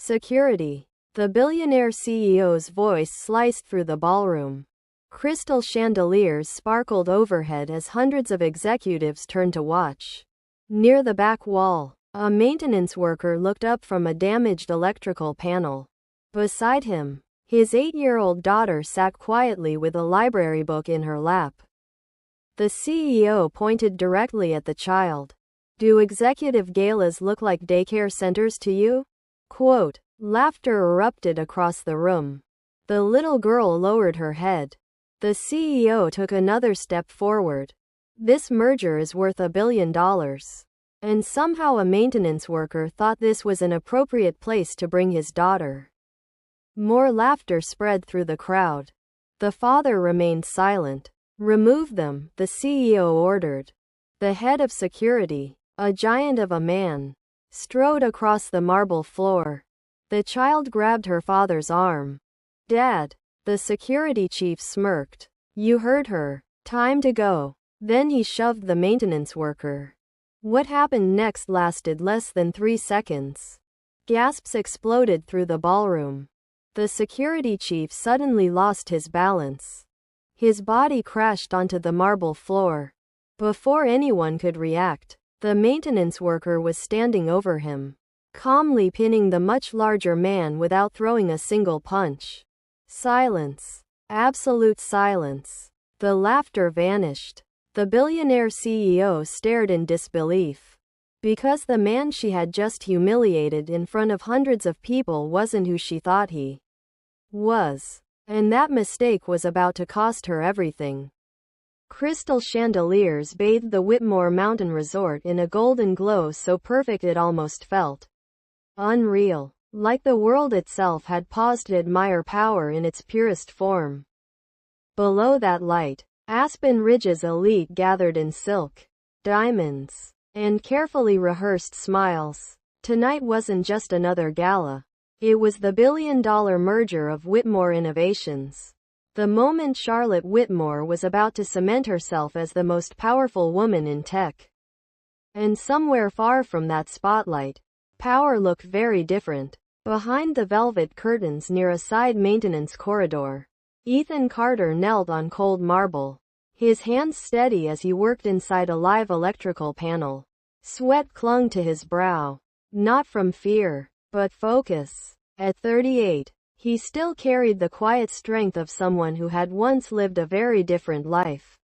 Security. The billionaire CEO's voice sliced through the ballroom. Crystal chandeliers sparkled overhead as hundreds of executives turned to watch. Near the back wall, a maintenance worker looked up from a damaged electrical panel. Beside him, his 8-year-old daughter sat quietly with a library book in her lap. The CEO pointed directly at the child. "Do executive galas look like daycare centers to you?" Quote. Laughter erupted across the room. The little girl lowered her head. The CEO took another step forward. "This merger is worth $1 billion. And somehow a maintenance worker thought this was an appropriate place to bring his daughter." More laughter spread through the crowd. The father remained silent. "Remove them," the CEO ordered. The head of security, a giant of a man, strode across the marble floor. The child grabbed her father's arm. "Dad." The security chief smirked. "You heard her. Time to go." Then he shoved the maintenance worker. What happened next lasted less than 3 seconds. Gasps exploded through the ballroom. The security chief suddenly lost his balance. His body crashed onto the marble floor. Before anyone could react, the maintenance worker was standing over him, calmly pinning the much larger man without throwing a single punch. Silence. Absolute silence. The laughter vanished. The billionaire CEO stared in disbelief. Because the man she had just humiliated in front of hundreds of people wasn't who she thought he was. And that mistake was about to cost her everything. Crystal chandeliers bathed the Whitmore Mountain Resort in a golden glow so perfect it almost felt unreal, like the world itself had paused to admire power in its purest form. Below that light, Aspen Ridge's elite gathered in silk, diamonds, and carefully rehearsed smiles. Tonight wasn't just another gala. It was the billion-dollar merger of Whitmore Innovations. The moment Charlotte Whitmore was about to cement herself as the most powerful woman in tech. And somewhere far from that spotlight, power looked very different. Behind the velvet curtains near a side maintenance corridor, Ethan Carter knelt on cold marble, his hands steady as he worked inside a live electrical panel. Sweat clung to his brow, not from fear, but focus. At 38, he still carried the quiet strength of someone who had once lived a very different life.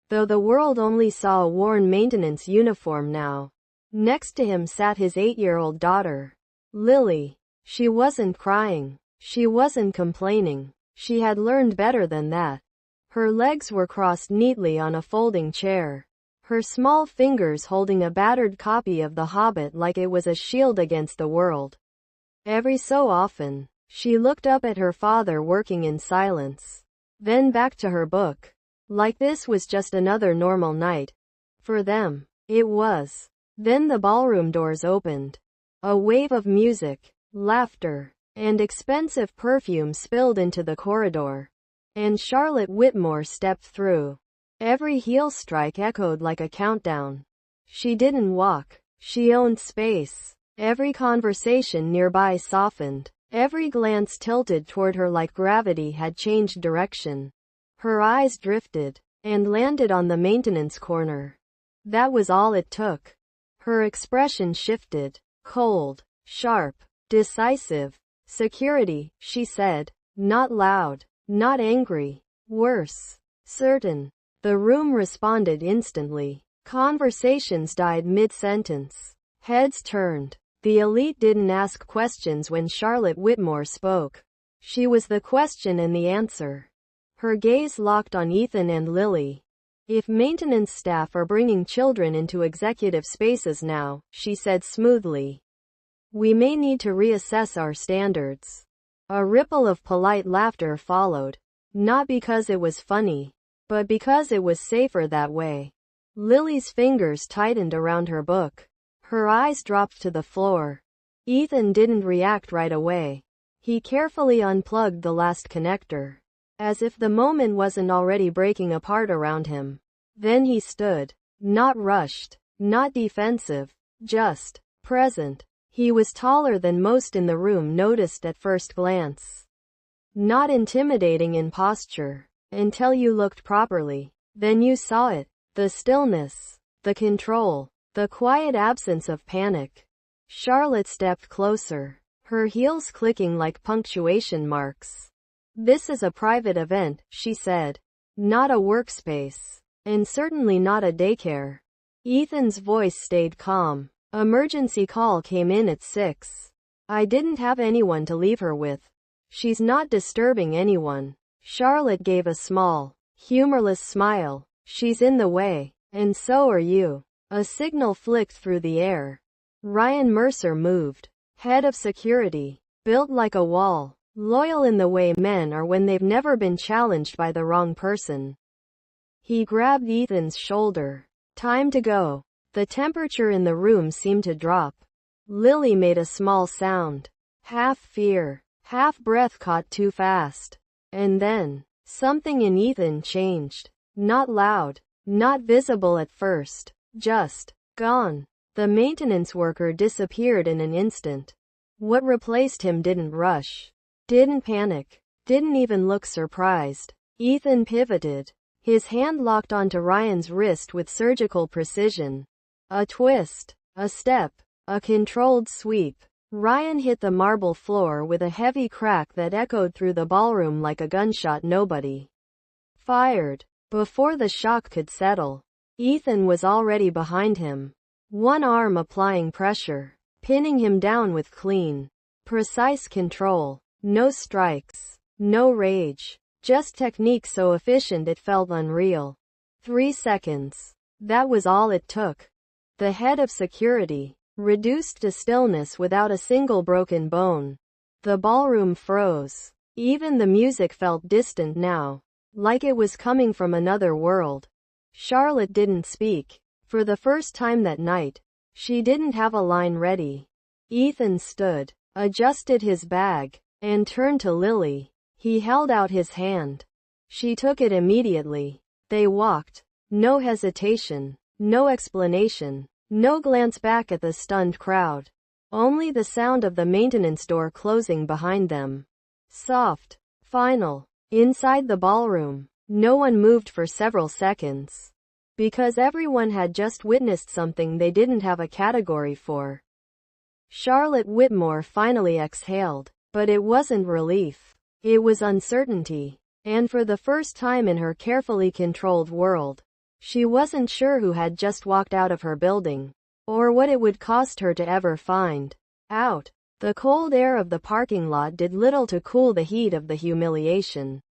Though the world only saw a worn maintenance uniform now. Next to him sat his 8-year-old daughter, Lily. She wasn't crying. She wasn't complaining. She had learned better than that. Her legs were crossed neatly on a folding chair, her small fingers holding a battered copy of The Hobbit like it was a shield against the world. Every so often, she looked up at her father working in silence, then back to her book, like this was just another normal night. For them, it was. Then the ballroom doors opened. A wave of music, laughter, and expensive perfume spilled into the corridor. And Charlotte Whitmore stepped through. Every heel strike echoed like a countdown. She didn't walk. She owned space. Every conversation nearby softened. Every glance tilted toward her like gravity had changed direction. Her eyes drifted and landed on the maintenance corner. That was all it took. Her expression shifted. Cold, sharp, decisive. "Security," she said. Not loud, not angry. Worse. Certain. The room responded instantly. Conversations died mid-sentence. Heads turned. The elite didn't ask questions when Charlotte Whitmore spoke. She was the question and the answer. Her gaze locked on Ethan and Lily. "If maintenance staff are bringing children into executive spaces now," she said smoothly, "we may need to reassess our standards." A ripple of polite laughter followed. Not because it was funny, but because it was safer that way. Lily's fingers tightened around her book. Her eyes dropped to the floor. Ethan didn't react right away. He carefully unplugged the last connector, as if the moment wasn't already breaking apart around him. Then he stood. Not rushed, not defensive, just present. He was taller than most in the room noticed at first glance. Not intimidating in posture, until you looked properly. Then you saw it. The stillness, the control, the quiet absence of panic. Charlotte stepped closer, her heels clicking like punctuation marks. "This is a private event," she said. "Not a workspace. And certainly not a daycare." Ethan's voice stayed calm. "Emergency call came in at 6. I didn't have anyone to leave her with. She's not disturbing anyone." Charlotte gave a small, humorless smile. "She's in the way. And so are you." A signal flicked through the air. Ryan Mercer moved. Head of security. Built like a wall. Loyal in the way men are when they've never been challenged by the wrong person. He grabbed Ethan's shoulder. "Time to go." The temperature in the room seemed to drop. Lily made a small sound. Half fear, half breath caught too fast. And then, something in Ethan changed. Not loud, not visible at first. Just gone. The maintenance worker disappeared in an instant. What replaced him didn't rush. Didn't panic. Didn't even look surprised. Ethan pivoted. His hand locked onto Ryan's wrist with surgical precision. A twist. A step. A controlled sweep. Ryan hit the marble floor with a heavy crack that echoed through the ballroom like a gunshot nobody fired. Before the shock could settle, Ethan was already behind him. One arm applying pressure, pinning him down with clean, precise control. No strikes. No rage. Just technique so efficient it felt unreal. 3 seconds. That was all it took. The head of security, reduced to stillness without a single broken bone. The ballroom froze. Even the music felt distant now, like it was coming from another world. Charlotte didn't speak. For the first time that night, she didn't have a line ready. Ethan stood, adjusted his bag, and turned to Lily. He held out his hand. She took it immediately. They walked. No hesitation. No explanation. No glance back at the stunned crowd. Only the sound of the maintenance door closing behind them. Soft. Final. Inside the ballroom, no one moved for several seconds. Because everyone had just witnessed something they didn't have a category for. Charlotte Whitmore finally exhaled. But it wasn't relief. It was uncertainty. And for the first time in her carefully controlled world, she wasn't sure who had just walked out of her building, or what it would cost her to ever find out. The cold air of the parking lot did little to cool the heat of the humiliation.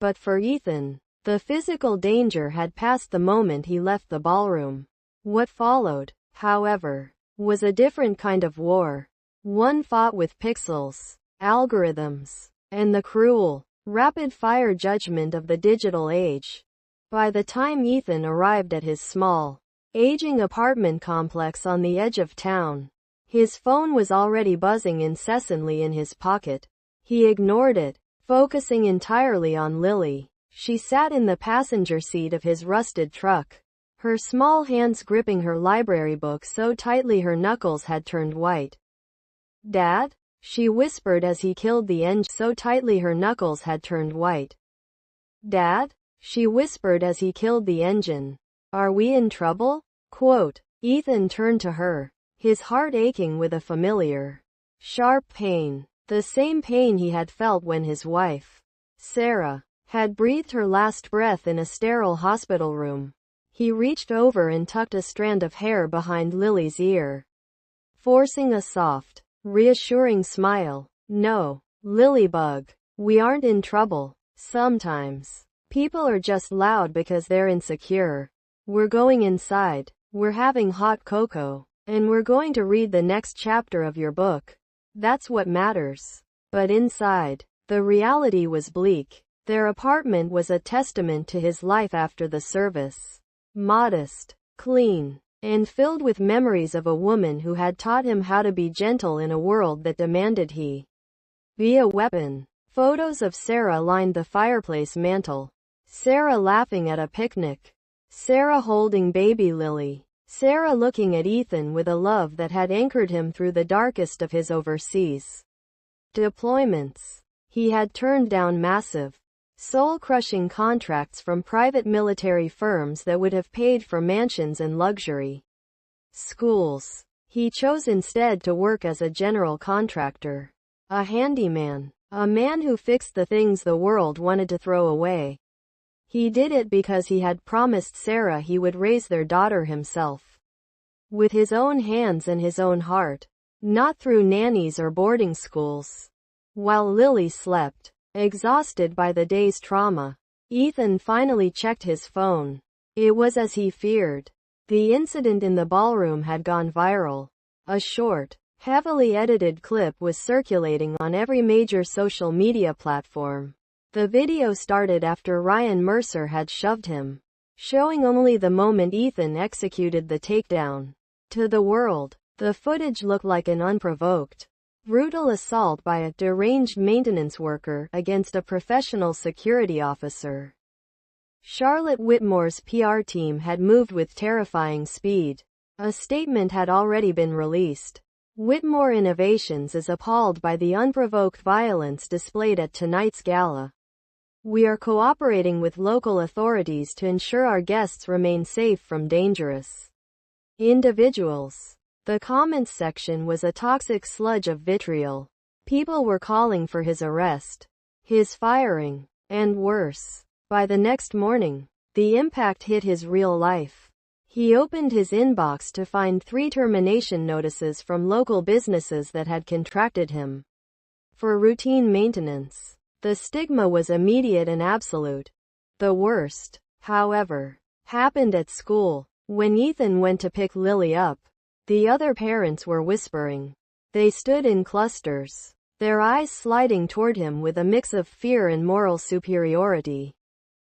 But for Ethan, the physical danger had passed the moment he left the ballroom. What followed, however, was a different kind of war. One fought with pixels, algorithms, and the cruel, rapid-fire judgment of the digital age. By the time Ethan arrived at his small, aging apartment complex on the edge of town, his phone was already buzzing incessantly in his pocket. He ignored it, focusing entirely on Lily. She sat in the passenger seat of his rusted truck, her small hands gripping her library book so tightly her knuckles had turned white. "Dad?" she whispered as he killed the engine so tightly her knuckles had turned white. "Dad?" she whispered as he killed the engine. "Are we in trouble?" Quote. Ethan turned to her, his heart aching with a familiar, sharp pain. The same pain he had felt when his wife, Sarah, had breathed her last breath in a sterile hospital room. He reached over and tucked a strand of hair behind Lily's ear, forcing a soft, reassuring smile. "No, Lilybug. We aren't in trouble. Sometimes people are just loud because they're insecure. We're going inside. We're having hot cocoa. And we're going to read the next chapter of your book. That's what matters." But inside, the reality was bleak. Their apartment was a testament to his life after the service. Modest, clean, and filled with memories of a woman who had taught him how to be gentle in a world that demanded he be a weapon. Photos of Sarah lined the fireplace mantel. Sarah laughing at a picnic. Sarah holding baby Lily. Sarah looking at Ethan with a love that had anchored him through the darkest of his overseas deployments. He had turned down massive, soul-crushing contracts from private military firms that would have paid for mansions and luxury schools. He chose instead to work as a general contractor, a handyman, a man who fixed the things the world wanted to throw away. He did it because he had promised Sarah he would raise their daughter himself, with his own hands and his own heart, not through nannies or boarding schools. While Lily slept, exhausted by the day's trauma, Ethan finally checked his phone. It was as he feared. The incident in the ballroom had gone viral. A short, heavily edited clip was circulating on every major social media platform. The video started after Ryan Mercer had shoved him, showing only the moment Ethan executed the takedown. To the world, the footage looked like an unprovoked, brutal assault by a deranged maintenance worker against a professional security officer. Charlotte Whitmore's PR team had moved with terrifying speed. A statement had already been released. Whitmore Innovations is appalled by the unprovoked violence displayed at tonight's gala. We are cooperating with local authorities to ensure our guests remain safe from dangerous individuals. The comments section was a toxic sludge of vitriol. People were calling for his arrest, his firing, and worse. By the next morning, the impact hit his real life. He opened his inbox to find 3 termination notices from local businesses that had contracted him for routine maintenance. The stigma was immediate and absolute. The worst, however, happened at school. When Ethan went to pick Lily up, the other parents were whispering. They stood in clusters, their eyes sliding toward him with a mix of fear and moral superiority.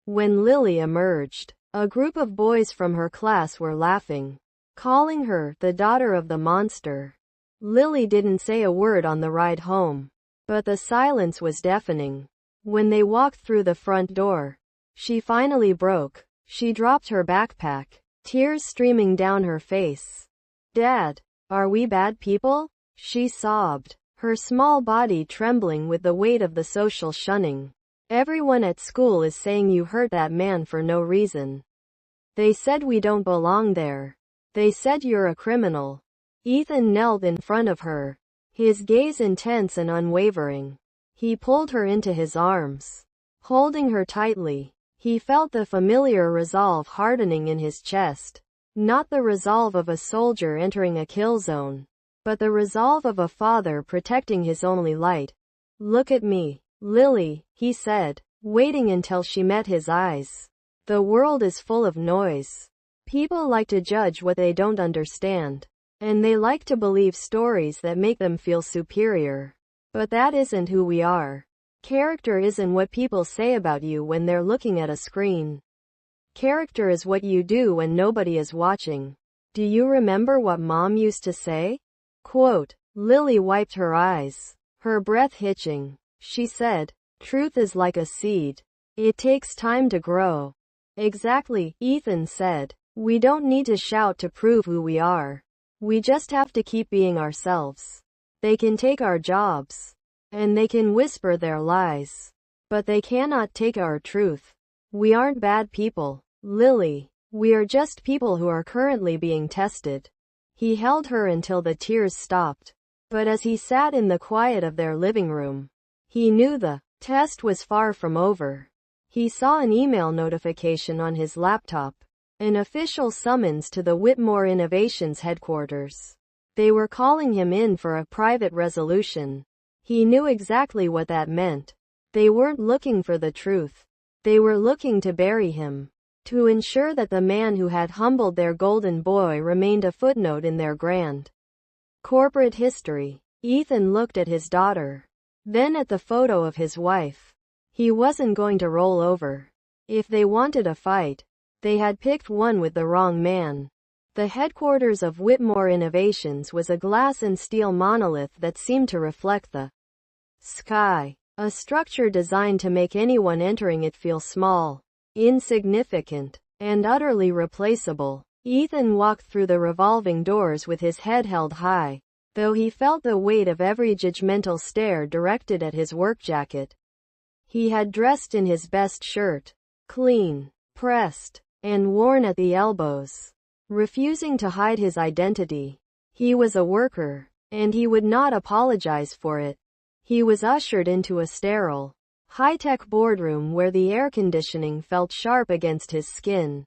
When Lily emerged, a group of boys from her class were laughing, calling her the daughter of the monster. Lily didn't say a word on the ride home, but the silence was deafening. When they walked through the front door, she finally broke. She dropped her backpack, tears streaming down her face. "Dad, are we bad people?" she sobbed, her small body trembling with the weight of the social shunning. "Everyone at school is saying you hurt that man for no reason. They said we don't belong there. They said you're a criminal." Ethan knelt in front of her, his gaze intense and unwavering. He pulled her into his arms, holding her tightly. He felt the familiar resolve hardening in his chest. Not the resolve of a soldier entering a kill zone, but the resolve of a father protecting his only light. "Look at me, Lily," he said, waiting until she met his eyes. "The world is full of noise. People like to judge what they don't understand, and they like to believe stories that make them feel superior. But that isn't who we are. Character isn't what people say about you when they're looking at a screen. Character is what you do when nobody is watching. Do you remember what Mom used to say?" Quote. Lily wiped her eyes, her breath hitching. She said, "Truth is like a seed. It takes time to grow." "Exactly," Ethan said. "We don't need to shout to prove who we are. We just have to keep being ourselves. They can take our jobs, and they can whisper their lies, but they cannot take our truth. We aren't bad people, Lily. We are just people who are currently being tested." He held her until the tears stopped. But as he sat in the quiet of their living room, he knew the test was far from over. He saw an email notification on his laptop, an official summons to the Whitmore Innovations headquarters. They were calling him in for a private resolution. He knew exactly what that meant. They weren't looking for the truth. They were looking to bury him, to ensure that the man who had humbled their golden boy remained a footnote in their grand corporate history. Ethan looked at his daughter, then at the photo of his wife. He wasn't going to roll over. If they wanted a fight, they had picked one with the wrong man. The headquarters of Whitmore Innovations was a glass and steel monolith that seemed to reflect the sky, a structure designed to make anyone entering it feel small, insignificant, and utterly replaceable. Ethan walked through the revolving doors with his head held high, though he felt the weight of every judgmental stare directed at his work jacket. He had dressed in his best shirt, clean, pressed, and worn at the elbows, refusing to hide his identity. He was a worker, and he would not apologize for it. He was ushered into a sterile, high-tech boardroom where the air conditioning felt sharp against his skin.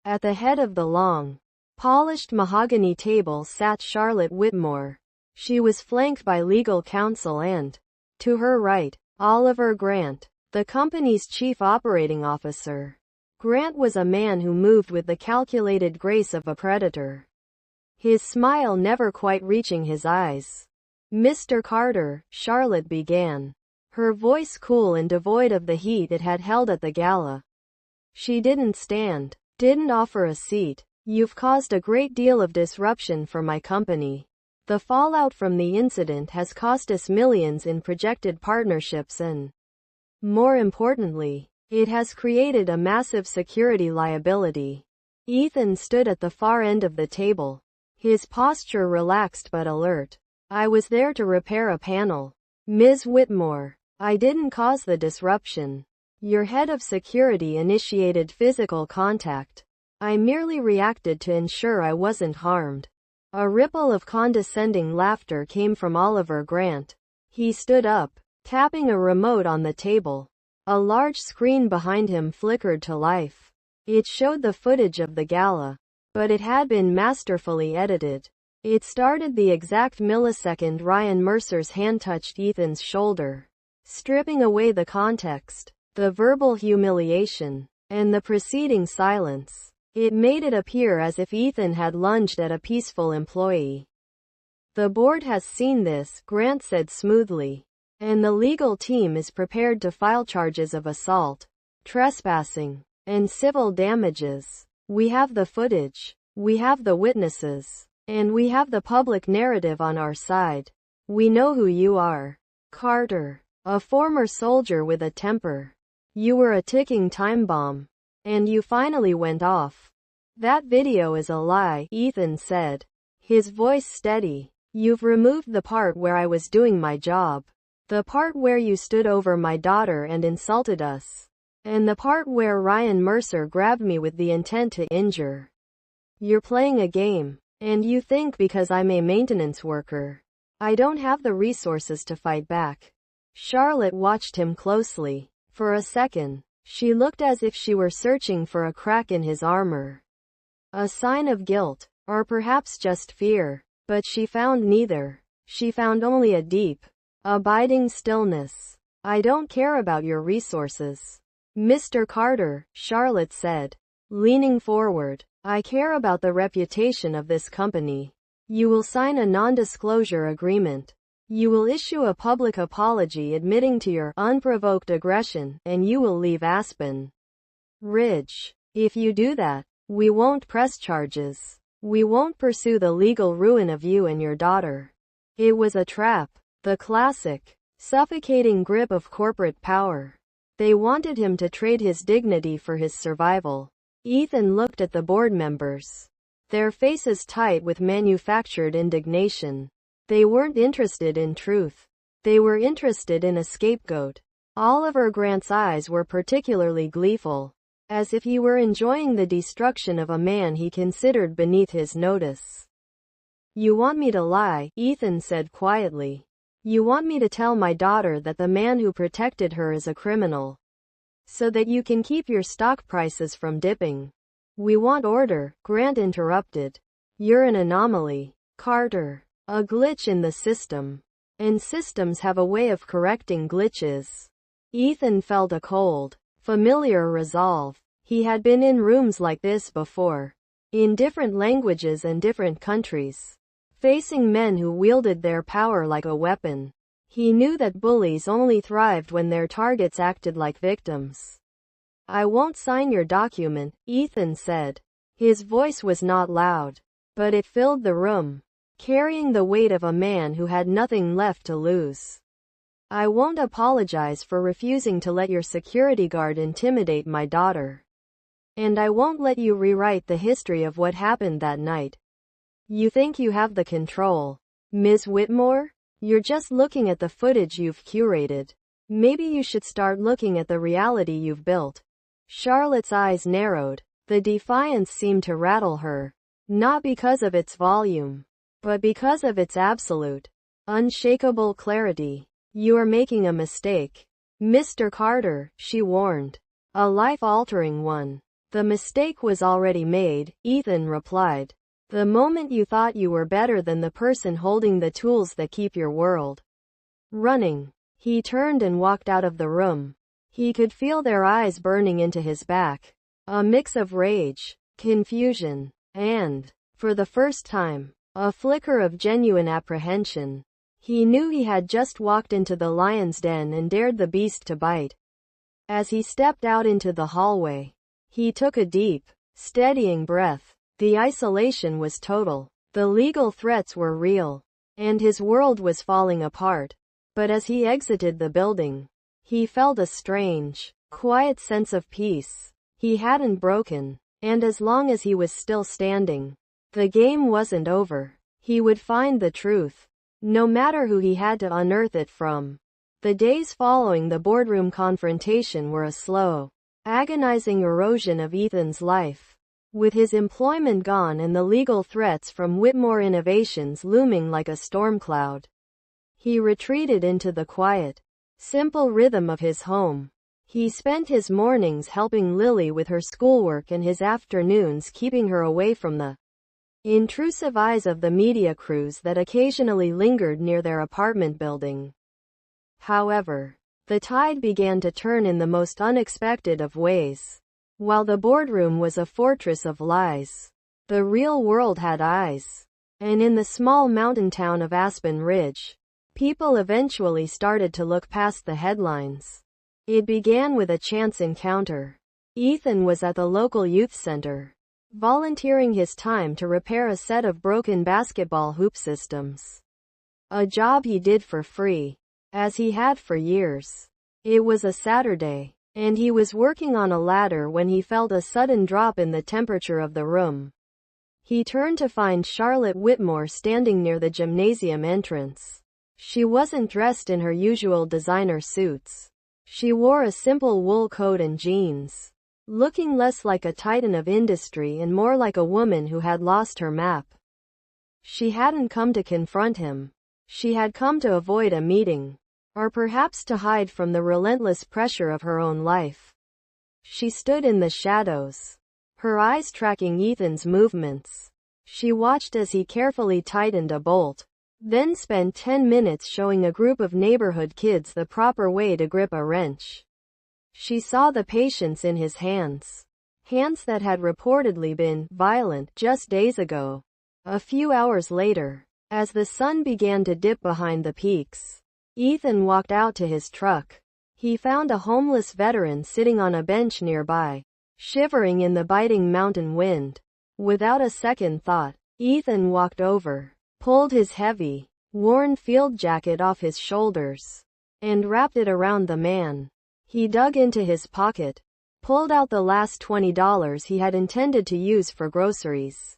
At the head of the long, polished mahogany table sat Charlotte Whitmore. She was flanked by legal counsel and, to her right, Oliver Grant, the company's chief operating officer. Grant was a man who moved with the calculated grace of a predator, his smile never quite reaching his eyes. "Mr. Carter," Charlotte began, her voice cool and devoid of the heat it had held at the gala. She didn't stand, didn't offer a seat. "You've caused a great deal of disruption for my company. The fallout from the incident has cost us millions in projected partnerships and, more importantly, it has created a massive security liability." Ethan stood at the far end of the table, his posture relaxed but alert. "I was there to repair a panel, Ms. Whitmore. I didn't cause the disruption. Your head of security initiated physical contact. I merely reacted to ensure I wasn't harmed." A ripple of condescending laughter came from Oliver Grant. He stood up, tapping a remote on the table. A large screen behind him flickered to life. It showed the footage of the gala, but it had been masterfully edited. It started the exact millisecond Ryan Mercer's hand touched Ethan's shoulder, stripping away the context, the verbal humiliation, and the preceding silence. It made it appear as if Ethan had lunged at a peaceful employee. "The board has seen this," Grant said smoothly, "and the legal team is prepared to file charges of assault, trespassing, and civil damages. We have the footage, we have the witnesses, and we have the public narrative on our side. We know who you are. Carter, a former soldier with a temper. You were a ticking time bomb. And you finally went off." "That video is a lie," Ethan said, his voice steady. "You've removed the part where I was doing my job. The part where you stood over my daughter and insulted us. And the part where Ryan Mercer grabbed me with the intent to injure. You're playing a game, and you think because I'm a maintenance worker, I don't have the resources to fight back." Charlotte watched him closely. For a second, she looked as if she were searching for a crack in his armor, a sign of guilt, or perhaps just fear, but she found neither. She found only a deep, abiding stillness. "I don't care about your resources, Mr. Carter," Charlotte said, leaning forward. "I care about the reputation of this company. You will sign a non-disclosure agreement. You will issue a public apology admitting to your unprovoked aggression, and you will leave Aspen Ridge. If you do that, we won't press charges. We won't pursue the legal ruin of you and your daughter." It was a trap, the classic, suffocating grip of corporate power. They wanted him to trade his dignity for his survival. Ethan looked at the board members, their faces tight with manufactured indignation. They weren't interested in truth. They were interested in a scapegoat. Oliver Grant's eyes were particularly gleeful, as if he were enjoying the destruction of a man he considered beneath his notice. "You want me to lie," Ethan said quietly. "You want me to tell my daughter that the man who protected her is a criminal, so that you can keep your stock prices from dipping." "We want order," Grant interrupted. "You're an anomaly, Carter. A glitch in the system. And systems have a way of correcting glitches." Ethan felt a cold, familiar resolve. He had been in rooms like this before, in different languages and different countries, facing men who wielded their power like a weapon. He knew that bullies only thrived when their targets acted like victims. "I won't sign your document," Ethan said. His voice was not loud, but it filled the room, carrying the weight of a man who had nothing left to lose. "I won't apologize for refusing to let your security guard intimidate my daughter. And I won't let you rewrite the history of what happened that night. You think you have the control, Ms. Whitmore? You're just looking at the footage you've curated. Maybe you should start looking at the reality you've built. Charlotte's eyes narrowed. The defiance seemed to rattle her. Not because of its volume, but because of its absolute, unshakable clarity. You are making a mistake, Mr. Carter, she warned. A life-altering one. The mistake was already made, Ethan replied. The moment you thought you were better than the person holding the tools that keep your world running. He turned and walked out of the room. He could feel their eyes burning into his back. A mix of rage, confusion, and, for the first time, a flicker of genuine apprehension. He knew he had just walked into the lion's den and dared the beast to bite. As he stepped out into the hallway, he took a deep, steadying breath. The isolation was total. The legal threats were real. And his world was falling apart. But as he exited the building, he felt a strange, quiet sense of peace. He hadn't broken. And as long as he was still standing, the game wasn't over. He would find the truth, no matter who he had to unearth it from. The days following the boardroom confrontation were a slow, agonizing erosion of Ethan's life. With his employment gone and the legal threats from Whitmore Innovations looming like a storm cloud, he retreated into the quiet, simple rhythm of his home. He spent his mornings helping Lily with her schoolwork and his afternoons keeping her away from the intrusive eyes of the media crews that occasionally lingered near their apartment building. However, the tide began to turn in the most unexpected of ways. While the boardroom was a fortress of lies, the real world had eyes. And in the small mountain town of Aspen Ridge, people eventually started to look past the headlines. It began with a chance encounter. Ethan was at the local youth center, volunteering his time to repair a set of broken basketball hoop systems. A job he did for free, as he had for years. It was a Saturday, and he was working on a ladder when he felt a sudden drop in the temperature of the room. He turned to find Charlotte Whitmore standing near the gymnasium entrance. She wasn't dressed in her usual designer suits. She wore a simple wool coat and jeans, looking less like a titan of industry and more like a woman who had lost her map. She hadn't come to confront him. She had come to avoid a meeting, or perhaps to hide from the relentless pressure of her own life. She stood in the shadows, her eyes tracking Ethan's movements. She watched as he carefully tightened a bolt, then spent 10 minutes showing a group of neighborhood kids the proper way to grip a wrench. She saw the patience in his hands. Hands that had reportedly been violent just days ago. A few hours later, as the sun began to dip behind the peaks, Ethan walked out to his truck. He found a homeless veteran sitting on a bench nearby, shivering in the biting mountain wind. Without a second thought, Ethan walked over, pulled his heavy, worn field jacket off his shoulders, and wrapped it around the man. He dug into his pocket, pulled out the last $20 he had intended to use for groceries,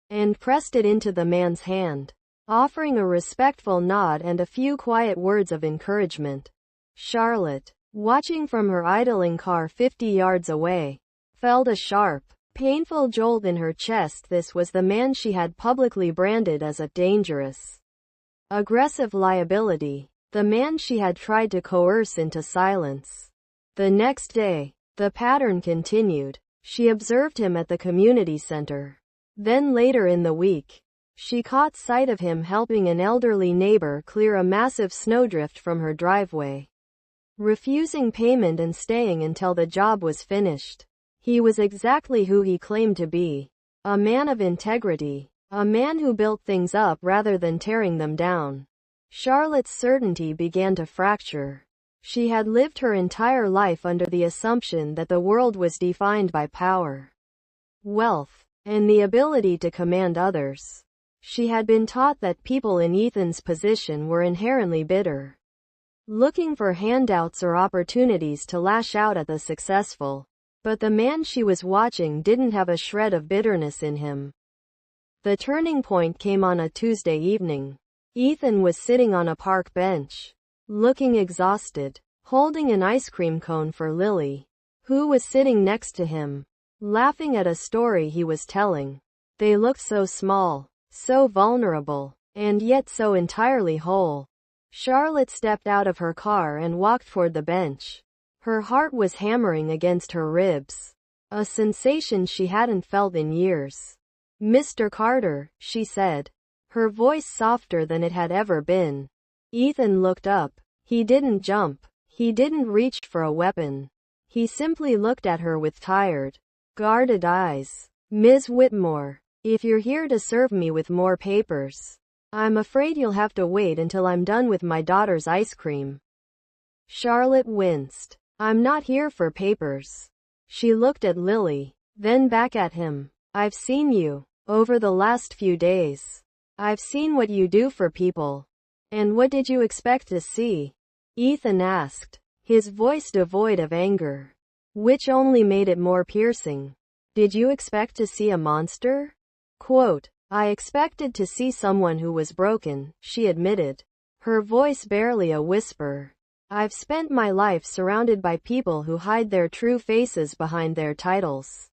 and pressed it into the man's hand, offering a respectful nod and a few quiet words of encouragement. Charlotte, watching from her idling car 50 yards away, felt a sharp, painful jolt in her chest. This was the man she had publicly branded as a dangerous, aggressive liability. The man she had tried to coerce into silence. The next day, the pattern continued. She observed him at the community center. Then later in the week, she caught sight of him helping an elderly neighbor clear a massive snowdrift from her driveway, refusing payment and staying until the job was finished. He was exactly who he claimed to be. A man of integrity. A man who built things up rather than tearing them down. Charlotte's certainty began to fracture. She had lived her entire life under the assumption that the world was defined by power, wealth, and the ability to command others. She had been taught that people in Ethan's position were inherently bitter, looking for handouts or opportunities to lash out at the successful. But the man she was watching didn't have a shred of bitterness in him. The turning point came on a Tuesday evening. Ethan was sitting on a park bench, looking exhausted, holding an ice cream cone for Lily, who was sitting next to him, laughing at a story he was telling. They looked so small, so vulnerable, and yet so entirely whole. Charlotte stepped out of her car and walked toward the bench. Her heart was hammering against her ribs, a sensation she hadn't felt in years. "Mr. Carter," she said, her voice softer than it had ever been. Ethan looked up. He didn't jump. He didn't reach for a weapon. He simply looked at her with tired, guarded eyes. "Ms. Whitmore, if you're here to serve me with more papers, I'm afraid you'll have to wait until I'm done with my daughter's ice cream." Charlotte winced. "I'm not here for papers." She looked at Lily, then back at him. "I've seen you over the last few days. I've seen what you do for people." "And what did you expect to see?" Ethan asked, his voice devoid of anger, which only made it more piercing. "Did you expect to see a monster?" Quote, "I expected to see someone who was broken," she admitted, her voice barely a whisper. "I've spent my life surrounded by people who hide their true faces behind their titles.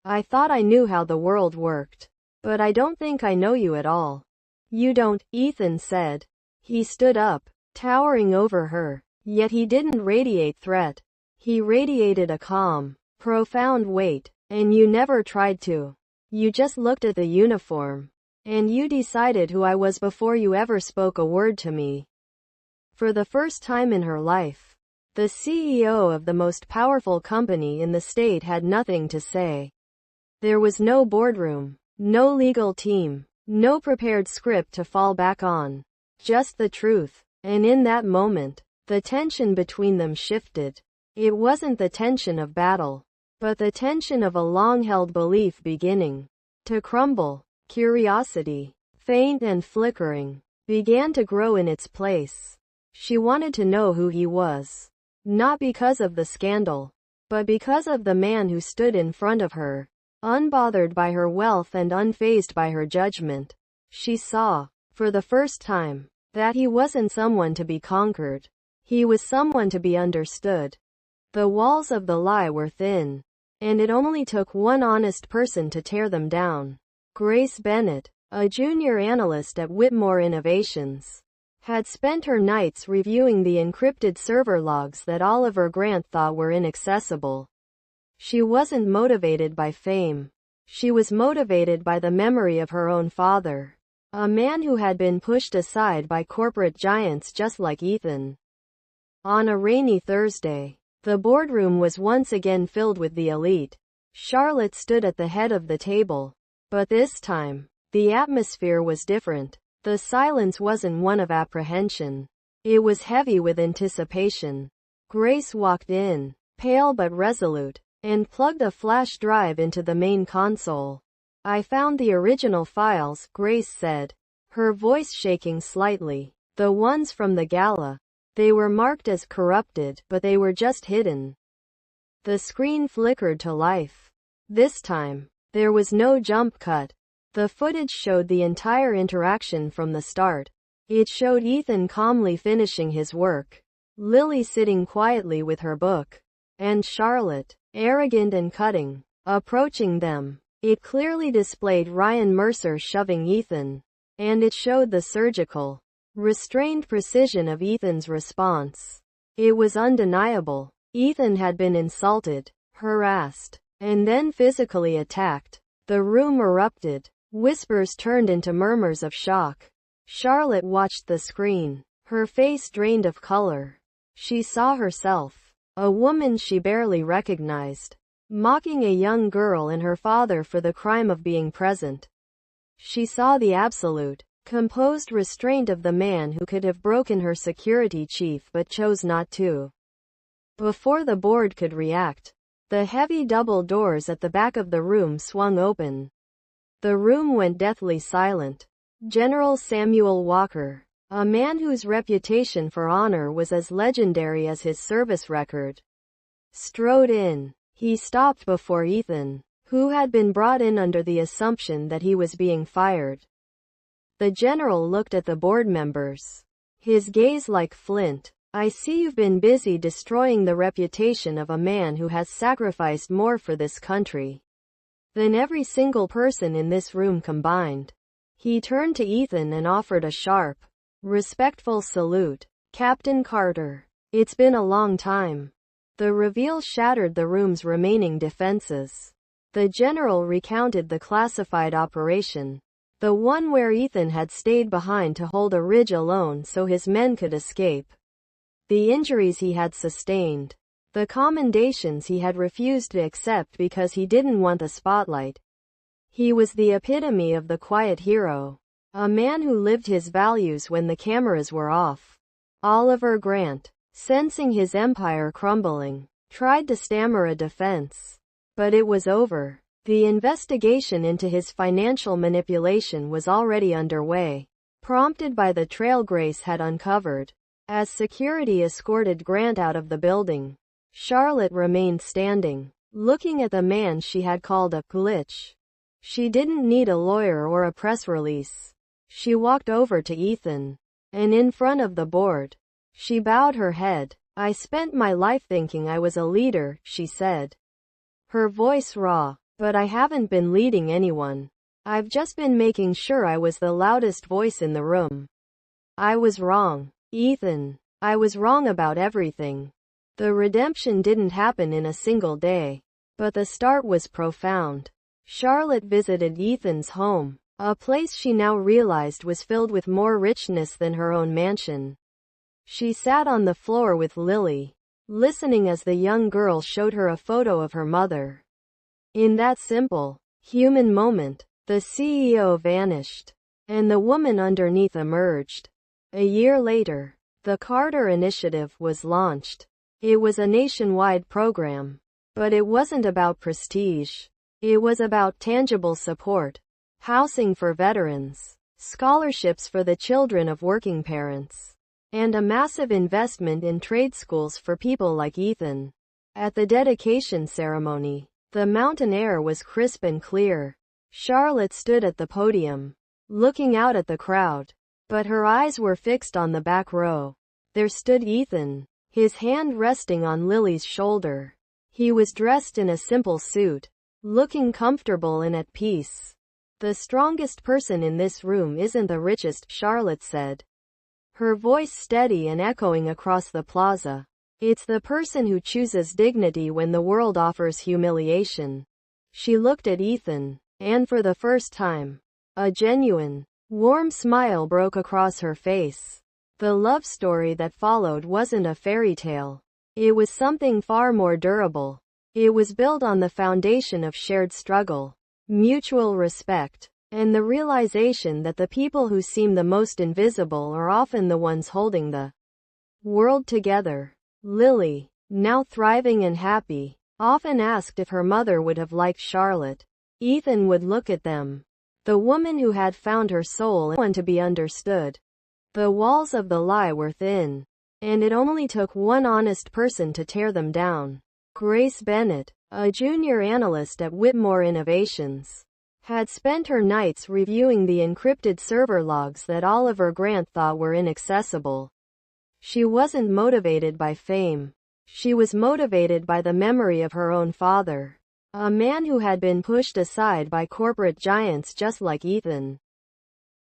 I thought I knew how the world worked. But I don't think I know you at all." "You don't," Ethan said. He stood up, towering over her, yet he didn't radiate threat. He radiated a calm, profound weight. "And you never tried to. You just looked at the uniform. And you decided who I was before you ever spoke a word to me." For the first time in her life, the CEO of the most powerful company in the state had nothing to say. There was no boardroom, no legal team, no prepared script to fall back on. Just the truth. And in that moment, the tension between them shifted. It wasn't the tension of battle, but the tension of a long-held belief beginning to crumble. Curiosity, faint and flickering, began to grow in its place. She wanted to know who he was. Not because of the scandal, but because of the man who stood in front of her, unbothered by her wealth and unfazed by her judgment. She saw, for the first time, that he wasn't someone to be conquered. He was someone to be understood. The walls of the lie were thin, and it only took one honest person to tear them down. Grace Bennett, a junior analyst at Whitmore Innovations, had spent her nights reviewing the encrypted server logs that Oliver Grant thought were inaccessible. She wasn't motivated by fame. She was motivated by the memory of her own father, a man who had been pushed aside by corporate giants just like Ethan. On a rainy Thursday, the boardroom was once again filled with the elite. Charlotte stood at the head of the table. But this time, the atmosphere was different. The silence wasn't one of apprehension. It was heavy with anticipation. Grace walked in, pale but resolute, and plugged a flash drive into the main console. "I found the original files," Grace said, her voice shaking slightly. "The ones from the gala. They were marked as corrupted, but they were just hidden." The screen flickered to life. This time, there was no jump cut. The footage showed the entire interaction from the start. It showed Ethan calmly finishing his work, Lily sitting quietly with her book, and Charlotte, arrogant and cutting, approaching them. It clearly displayed Ryan Mercer shoving Ethan, and it showed the surgical, restrained precision of Ethan's response. It was undeniable. Ethan had been insulted, harassed, and then physically attacked. The room erupted. Whispers turned into murmurs of shock. Charlotte watched the screen, her face drained of color. She saw herself, a woman she barely recognized, mocking a young girl and her father for the crime of being present. She saw the absolute, composed restraint of the man who could have broken her security chief but chose not to. Before the board could react, the heavy double doors at the back of the room swung open. The room went deathly silent. General Samuel Walker, a man whose reputation for honor was as legendary as his service record, strode in. He stopped before Ethan, who had been brought in under the assumption that he was being fired. The general looked at the board members, his gaze like flint. I see you've been busy destroying the reputation of a man who has sacrificed more for this country than every single person in this room combined. He turned to Ethan and offered a sharp, respectful salute. Captain Carter. It's been a long time. The reveal shattered the room's remaining defenses. The general recounted the classified operation, the one where Ethan had stayed behind to hold a ridge alone so his men could escape, the injuries he had sustained, the commendations he had refused to accept because he didn't want the spotlight. He was the epitome of the quiet hero, a man who lived his values when the cameras were off. Oliver Grant, sensing his empire crumbling, tried to stammer a defense, but it was over. The investigation into his financial manipulation was already underway, prompted by the trail Grace had uncovered. As security escorted Grant out of the building, Charlotte remained standing, looking at the man she had called a glitch. She didn't need a lawyer or a press release. She walked over to Ethan, and in front of the board, she bowed her head. I spent my life thinking I was a leader, she said, her voice raw, but I haven't been leading anyone. I've just been making sure I was the loudest voice in the room. I was wrong, Ethan. I was wrong about everything. The redemption didn't happen in a single day, but the start was profound. Charlotte visited Ethan's home, a place she now realized was filled with more richness than her own mansion. She sat on the floor with Lily, listening as the young girl showed her a photo of her mother. In that simple, human moment, the CEO vanished, and the woman underneath emerged. A year later, the Carter Initiative was launched. It was a nationwide program, but it wasn't about prestige. It was about tangible support, housing for veterans, scholarships for the children of working parents, and a massive investment in trade schools for people like Ethan. At the dedication ceremony, the mountain air was crisp and clear. Charlotte stood at the podium, looking out at the crowd, but her eyes were fixed on the back row. There stood Ethan, his hand resting on Lily's shoulder. He was dressed in a simple suit, looking comfortable and at peace. The strongest person in this room isn't the richest, Charlotte said, her voice steady and echoing across the plaza. It's the person who chooses dignity when the world offers humiliation. She looked at Ethan, and for the first time, a genuine, warm smile broke across her face. The love story that followed wasn't a fairy tale. It was something far more durable. It was built on the foundation of shared struggle, mutual respect, and the realization that the people who seem the most invisible are often the ones holding the world together. Lily, now thriving and happy, often asked if her mother would have liked Charlotte. Ethan would look at them. The woman who had found her soul and one to be understood. The walls of the lie were thin, and it only took one honest person to tear them down. Grace Bennett, a junior analyst at Whitmore Innovations, had spent her nights reviewing the encrypted server logs that Oliver Grant thought were inaccessible. She wasn't motivated by fame. She was motivated by the memory of her own father, a man who had been pushed aside by corporate giants just like Ethan.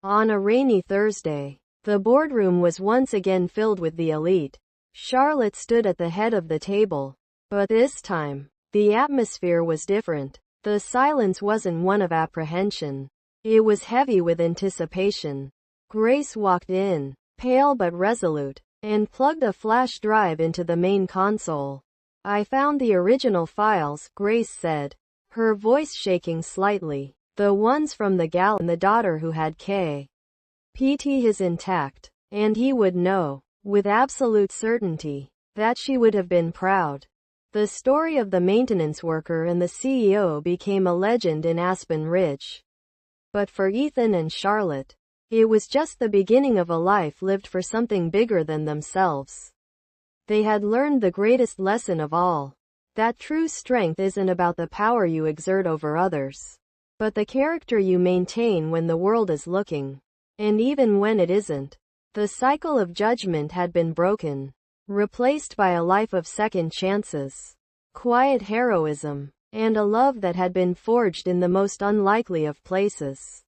On a rainy Thursday, the boardroom was once again filled with the elite. Charlotte stood at the head of the table, but this time, the atmosphere was different. The silence wasn't one of apprehension. It was heavy with anticipation. Grace walked in, pale but resolute, and plugged a flash drive into the main console. I found the original files, Grace said, her voice shaking slightly. The ones from the gal and the daughter who had K.P.T. is intact, and he would know, with absolute certainty, that she would have been proud. The story of the maintenance worker and the CEO became a legend in Aspen Ridge. But for Ethan and Charlotte, it was just the beginning of a life lived for something bigger than themselves. They had learned the greatest lesson of all. That true strength isn't about the power you exert over others, but the character you maintain when the world is looking. And even when it isn't. The cycle of judgment had been broken, replaced by a life of second chances, quiet heroism, and a love that had been forged in the most unlikely of places.